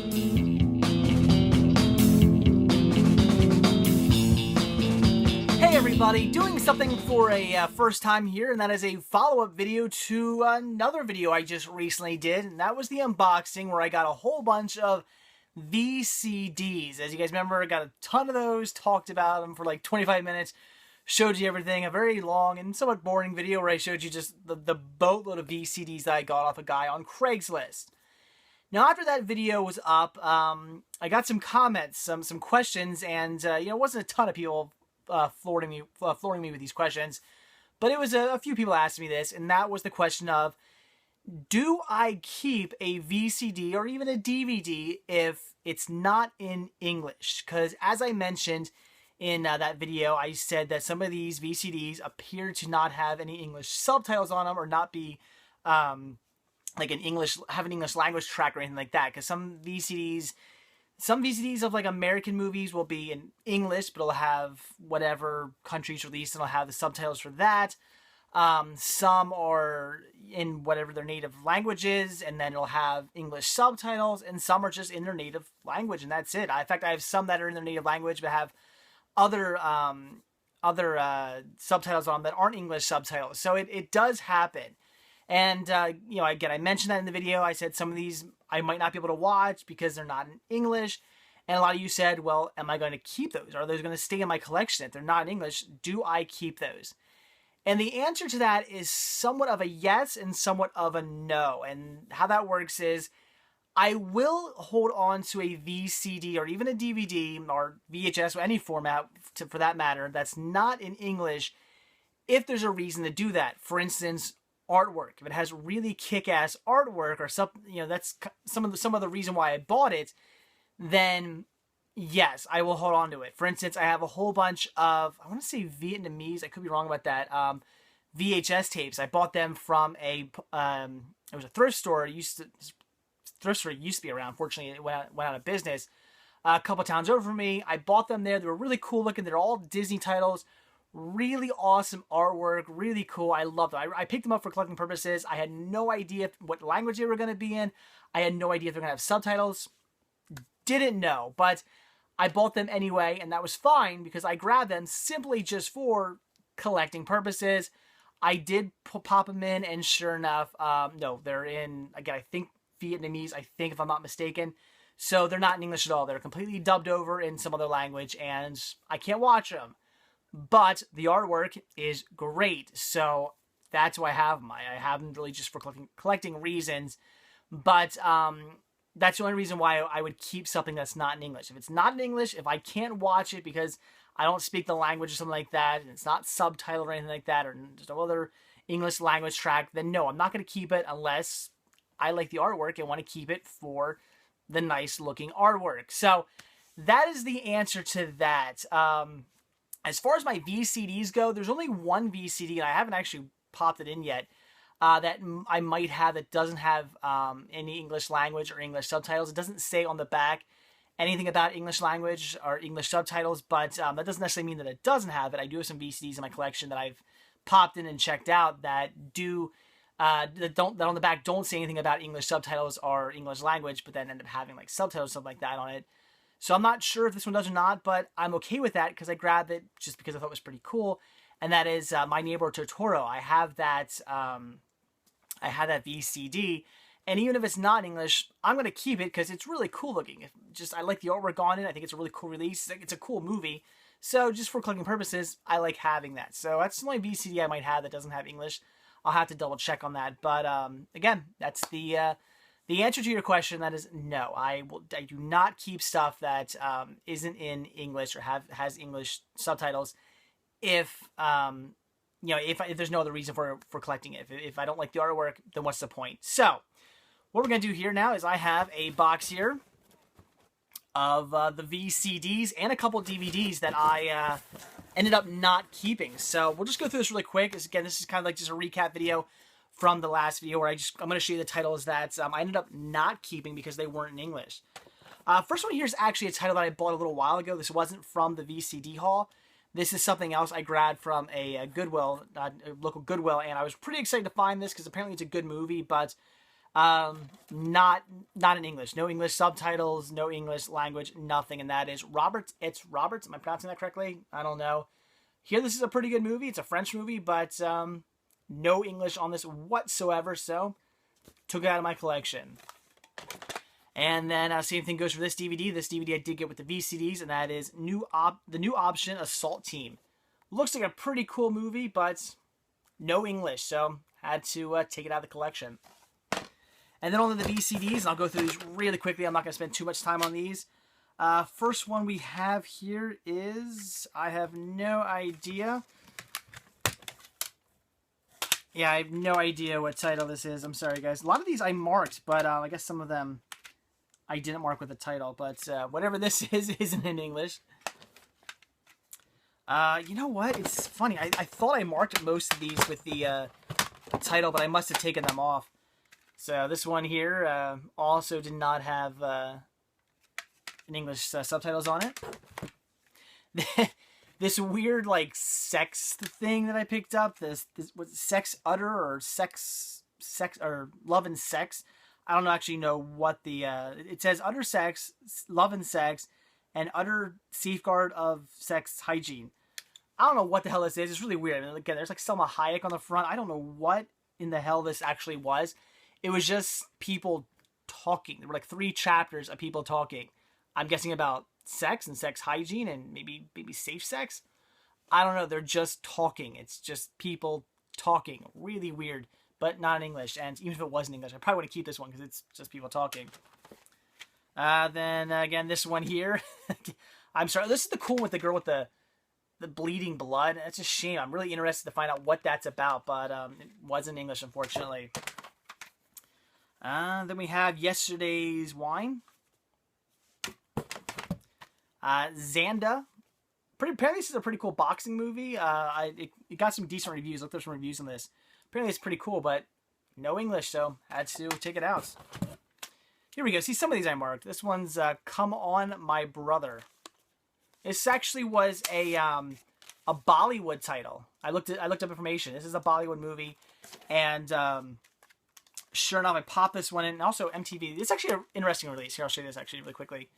Hey everybody, doing something for a first time here, and that is a follow-up video to another video I just recently did, and that was the unboxing where I got a whole bunch of VCDs. As you guys remember, I got a ton of those, talked about them for like 25 minutes, showed you everything, a very long and somewhat boring video where I showed you just the boatload of VCDs that I got off a guy on Craigslist. Now, after that video was up, I got some comments, some questions, and it wasn't a ton of people flooring me with these questions, but it was a few people asked me this, and that was the question of, do I keep a VCD or even a DVD if it's not in English? Because as I mentioned in that video, I said that some of these VCDs appear to not have any English subtitles on them, or not be like have an English language track or anything like that. Because some VCDs of like American movies will be in English, but it'll have whatever countries released, and it'll have the subtitles for that. Some are in whatever their native language is, and then it'll have English subtitles, and some are just in their native language, and that's it. In fact, I have some that are in their native language but have other subtitles on that aren't English subtitles. So it does happen. And, again, I mentioned that in the video. I said some of these I might not be able to watch because they're not in English. And a lot of you said, well, am I going to keep those? Are those going to stay in my collection? If they're not in English, do I keep those? And the answer to that is somewhat of a yes and somewhat of a no. And how that works is I will hold on to a VCD or even a DVD or VHS or any format, for that matter, that's not in English if there's a reason to do that. For instance, artwork. If it has really kick-ass artwork or something, that's some of the reason why I bought it, then yes, I will hold on to it. For instance, I have a whole bunch of, I want to say Vietnamese, I could be wrong about that, VHS tapes. I bought them from it was a thrift store. Thrift store used to be around. Fortunately, it went out of business a couple towns over from me. I bought them there. They were really cool looking. They're all Disney titles. Really awesome artwork, really cool. I loved them. I picked them up for collecting purposes. I had no idea what language they were going to be in. I had no idea if they were going to have subtitles. Didn't know, but I bought them anyway, and that was fine because I grabbed them simply just for collecting purposes. I did pop them in, and sure enough, no, they're in, again, I think Vietnamese, if I'm not mistaken. So they're not in English at all. They're completely dubbed over in some other language, and I can't watch them. But the artwork is great, so that's why I have them. I have them really just for collecting reasons, but that's the only reason why I would keep something that's not in English. If it's not in English, if I can't watch it because I don't speak the language or something like that, and it's not subtitled or anything like that, or just no other English language track, then no, I'm not going to keep it unless I like the artwork and want to keep it for the nice looking artwork. So that is the answer to that. As far as my VCDs go, there's only one VCD, and I haven't actually popped it in yet, that I might have that doesn't have any English language or English subtitles. It doesn't say on the back anything about English language or English subtitles, but that doesn't necessarily mean that it doesn't have it. I do have some VCDs in my collection that I've popped in and checked out that on the back don't say anything about English subtitles or English language, but then end up having like subtitles, something like that on it. So I'm not sure if this one does or not, but I'm okay with that because I grabbed it just because I thought it was pretty cool. And that is My Neighbor Totoro. I have that VCD, and even if it's not in English, I'm going to keep it because it's really cool looking. I like the artwork on it. I think it's a really cool release. It's a cool movie. So just for collecting purposes, I like having that. So that's the only VCD I might have that doesn't have English. I'll have to double check on that. But again, that's the answer to your question. That is no. I do not keep stuff that isn't in English or has English subtitles if there's no other reason for collecting it. If I don't like the artwork, then what's the point? So what we're going to do here now is I have a box here of the VCDs and a couple of DVDs that I ended up not keeping. So we'll just go through this really quick. Again, this is kind of like just a recap video from the last video where I'm going to show you the titles that I ended up not keeping because they weren't in English. First one here is actually a title that I bought a little while ago. This wasn't from the VCD haul. This is something else I grabbed from a Goodwill, a local Goodwill, and I was pretty excited to find this because apparently it's a good movie, but Not in English. No English subtitles, no English language, nothing. And that is Roberts. It's Roberts. Am I pronouncing that correctly? I don't know. Here, this is a pretty good movie. It's a French movie, but no English on this whatsoever. So, took it out of my collection. And then same thing goes for this DVD. This DVD I did get with the VCDs, and that is the new option Assault Team. Looks like a pretty cool movie, but no English, so had to take it out of the collection. And then on to the VCDs, and I'll go through these really quickly. I'm not going to spend too much time on these. First one we have here is, I have no idea. Yeah, I have no idea what title this is. I'm sorry, guys. A lot of these I marked, but I guess some of them I didn't mark with the title. But whatever this is, isn't in English. You know what? It's funny. I thought I marked most of these with the title, but I must have taken them off. So this one here also did not have an English subtitles on it. This weird like sex thing that I picked up. This was Sex Utter or sex or Love and Sex. I don't actually know what the it says utter sex, love and sex, and utter safeguard of sex hygiene. I don't know what the hell this is. It's really weird. And again, there's like Selma Hayek on the front. I don't know what in the hell this actually was. It was just people talking. There were like 3 chapters of people talking. I'm guessing about sex and sex hygiene and maybe safe sex. I don't know. They're just talking. It's just people talking. Really weird, but not in English. And even if it was in English, I probably want to keep this one because it's just people talking. Then again, this one here. I'm sorry. This is the cool one with the girl with the bleeding blood. It's a shame. I'm really interested to find out what that's about, but it wasn't English, unfortunately. Then we have Yesterday's Wine. Xanda. Apparently this is a pretty cool boxing movie. It got some decent reviews. Looked up some reviews on this. Apparently it's pretty cool, but no English, so had to take it out. Here we go. See, some of these I marked. This one's Come On My Brother. This actually was a Bollywood title. I looked up information. This is a Bollywood movie, and sure enough, I popped this one in. And also MTV. This is actually an interesting release. Here, I'll show you this actually really quickly.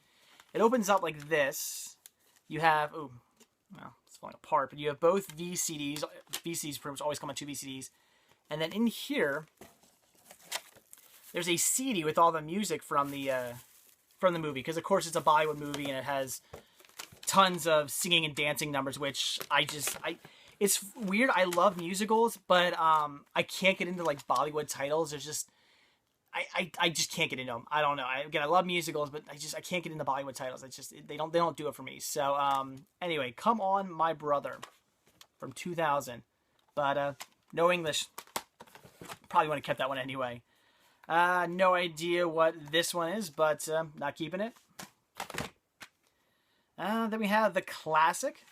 It opens up like this. You have, oh, well, it's falling apart, but you have both VCDs. VCDs pretty much always come on 2 VCDs. And then in here, there's a CD with all the music from the movie. Because, of course, it's a Bollywood movie, and it has tons of singing and dancing numbers, which it's weird. I love musicals, but I can't get into, like, Bollywood titles. There's just, I just can't get into them. I don't know. Again, I love musicals, but I can't get into Bollywood titles. It's just, they don't do it for me. So, anyway, Come On My Brother from 2000. But, no English. Probably would have kept that one anyway. No idea what this one is, but not keeping it. Then we have The Classic.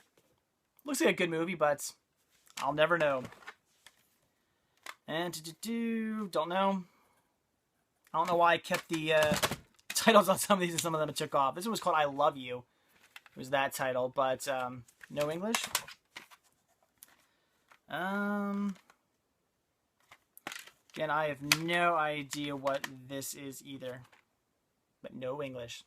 Looks like a good movie, but I'll never know. And don't know. I don't know why I kept the titles on some of these and some of them I took off. This one was called I Love You. It was that title, but no English. Again, I have no idea what this is either, but no English.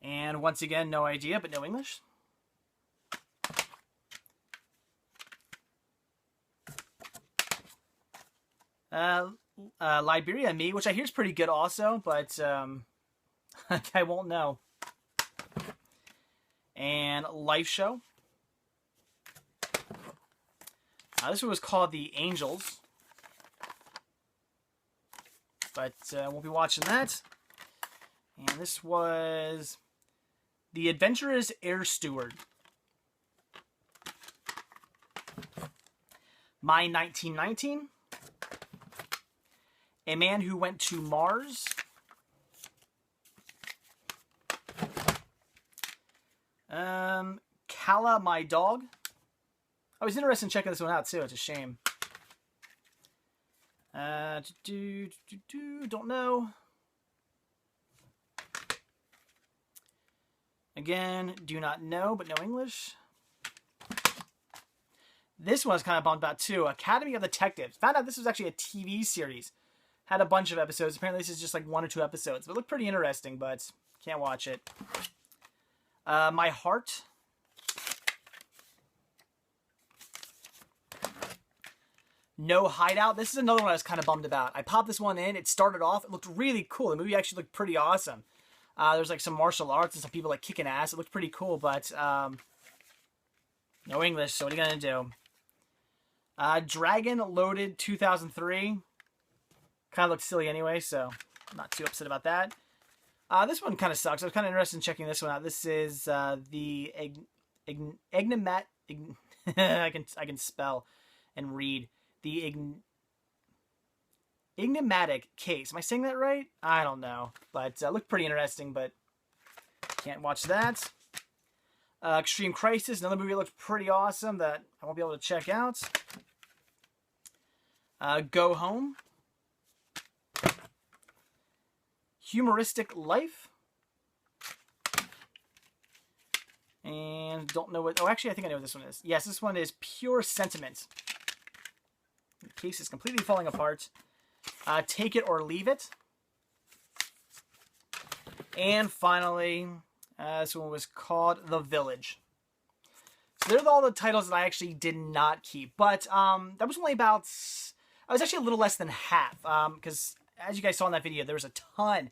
And once again, no idea, but no English. Liberia Me, which I hear is pretty good also, but I won't know. And Life Show. This one was called The Angels, but we'll be watching that. And this was The Adventurous Air Steward. My 1919. A Man Who Went to Mars. Kala, My Dog. I was interested in checking this one out too. It's a shame. Don't know. Again, do not know, but no English. This one I was kind of bummed about too. Academy of Detectives. Found out this was actually a TV series. Had a bunch of episodes. Apparently this is just like 1 or 2 episodes. But it looked pretty interesting, but can't watch it. My Heart. No Hideout. This is another one I was kind of bummed about. I popped this one in. It started off. It looked really cool. The movie actually looked pretty awesome. There's like some martial arts and some people like kicking ass. It looked pretty cool, but no English, so what are you going to do? Dragon Loaded 2003. Kind of looks silly anyway, so I'm not too upset about that. This one kind of sucks. I was kind of interested in checking this one out. This is the I can spell and read. The Enigmatic Case. Am I saying that right? I don't know. But looked pretty interesting, but can't watch that. Extreme Crisis, another movie that looked pretty awesome that I won't be able to check out. Go Home. Humoristic Life. And don't know what... Oh, actually, I think I know what this one is. Yes, this one is Pure Sentiment. The case is completely falling apart. Take It or Leave It. And finally, this one was called The Village. So they're all the titles that I actually did not keep. But that was only about... I was actually a little less than half. Because as you guys saw in that video, there was a ton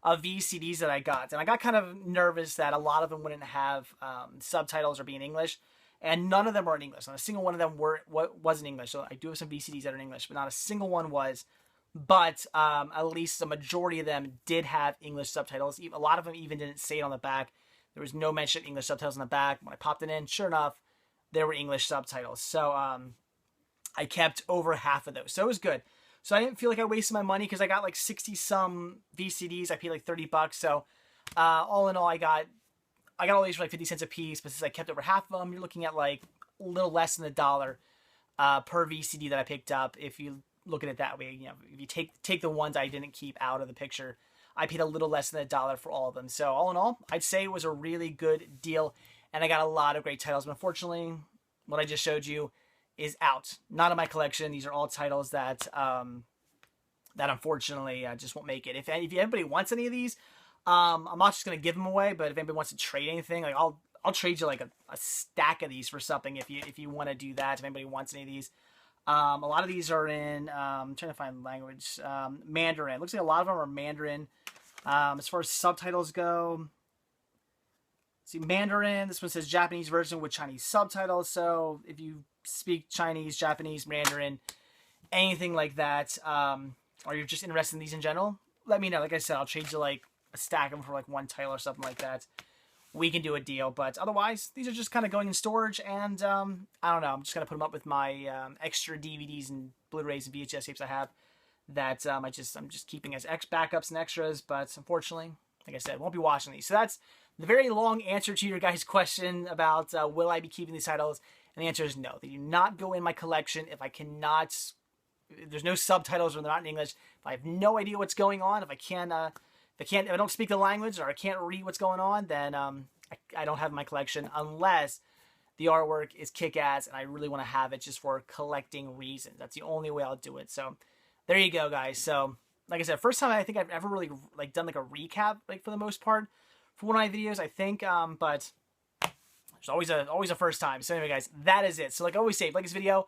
of VCDs that I got. And I got kind of nervous that a lot of them wouldn't have subtitles or be in English. And none of them were in English. Not a single one of them was in English. So I do have some VCDs that are in English, but not a single one was. But at least the majority of them did have English subtitles. A lot of them even didn't say it on the back. There was no mention of English subtitles on the back. When I popped it in, sure enough, there were English subtitles. So I kept over half of those. So it was good. So I didn't feel like I wasted my money because I got like 60-some VCDs. I paid like $30. So all in all, I got all these for like 50 cents a piece, but since I kept over half of them, you're looking at like a little less than $1 per VCD that I picked up. If you look at it that way, you know, if you take the ones I didn't keep out of the picture, I paid a little less than $1 for all of them. So all in all, I'd say it was a really good deal, and I got a lot of great titles. But unfortunately, what I just showed you is out, not in my collection. These are all titles that that unfortunately just won't make it. If anybody wants any of these, I'm not just gonna give them away, but if anybody wants to trade anything, like I'll trade you like a stack of these for something if you want to do that. If anybody wants any of these, a lot of these are in. I'm trying to find language. Mandarin. Looks like a lot of them are Mandarin. As far as subtitles go, see Mandarin. This one says Japanese version with Chinese subtitles. So if you speak Chinese, Japanese, Mandarin, anything like that, or you're just interested in these in general, let me know. Like I said, I'll trade you like a stack of them for like one title or something like that. We can do a deal, but otherwise, these are just kind of going in storage, and I don't know. I'm just gonna put them up with my extra DVDs and Blu-rays and VHS tapes I have that I'm just keeping as backups and extras. But unfortunately, like I said, won't be watching these. So that's the very long answer to your guys' question about will I be keeping these titles, and the answer is no. They do not go in my collection if I cannot. If there's no subtitles or they're not in English. If I have no idea what's going on, if I don't speak the language or I can't read what's going on, then I don't have my collection unless the artwork is kick-ass and I really want to have it just for collecting reasons. That's the only way I'll do it. So there you go, guys. So like I said, first time I think I've ever really like done like a recap, like for the most part, for one of my videos, I think. But there's always a first time. So anyway, guys, that is it. So like I always say, if you like this video,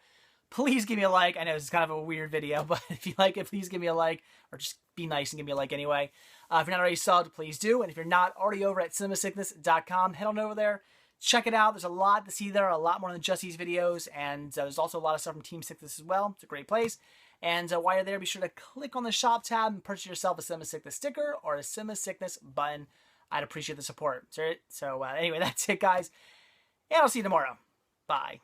please give me a like. I know this is kind of a weird video, but if you like it, please give me a like, or just be nice and give me a like anyway. If you're not already subbed, please do. And if you're not already over at cinemasickness.com, head on over there. Check it out. There's a lot to see there, a lot more than just these videos. And there's also a lot of stuff from Team Sickness as well. It's a great place. And while you're there, be sure to click on the shop tab and purchase yourself a Cinema Sickness sticker or a Cinema Sickness button. I'd appreciate the support. So anyway, that's it, guys. And I'll see you tomorrow. Bye.